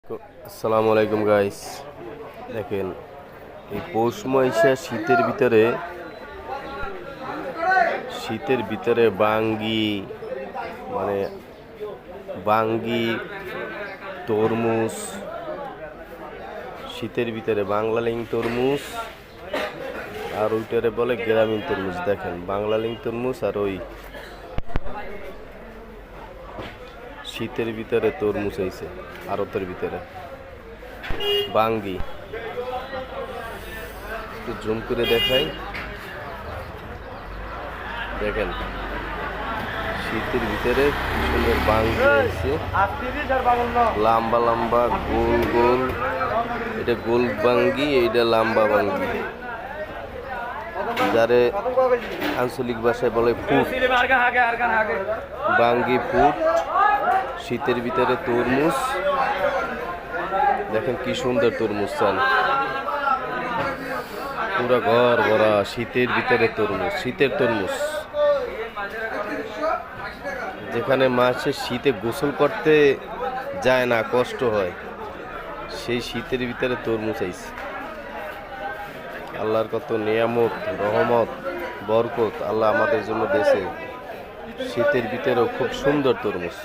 আসসালামু আলাইকুম গাইস। দেখেন এই পৌষ মাসে শীতের ভিতরে বাঙ্গি মানে বাঙ্গি তরমুজ, শীতের ভিতরে বাংলালিং তরমুজ আর ওইটারে বলে গ্রামীণ তরমুজ। দেখেন বাংলালিং তরমুজ আর ওই শীতের ভিতরে তরমুজ হয়েছে আড়তের ভিতরে বাঙ্গি। একটু জুম করে দেখাই, দেখেন শীতের ভিতরে কি সুন্দর বাঙ্গি হয়েছে, লম্বা লম্বা গোল গোল। এটা গোল বাঙ্গি, এইটা লম্বা বাঙ্গি, যারে আঞ্চলিক ভাষায় বলে ফুট, বাঙ্গি ফুট। শীতের ভিতরে তরমুজ, দেখেন কি সুন্দর তরমুজ, চান পুরো ঘর ভরা শীতের ভিতরে তরমুজ, শীতের তরমুজ। যেখানে মাসে শীতে গোসল করতে যায় না, কষ্ট হয়, সেই শীতের ভিতরে তরমুজ আইছে। আল্লাহর কত নিয়ামত, রহমত, বরকত আল্লাহ আমাদের জন্য দিয়েছে। শীতের ভিতরেও খুব সুন্দর তরমুজ।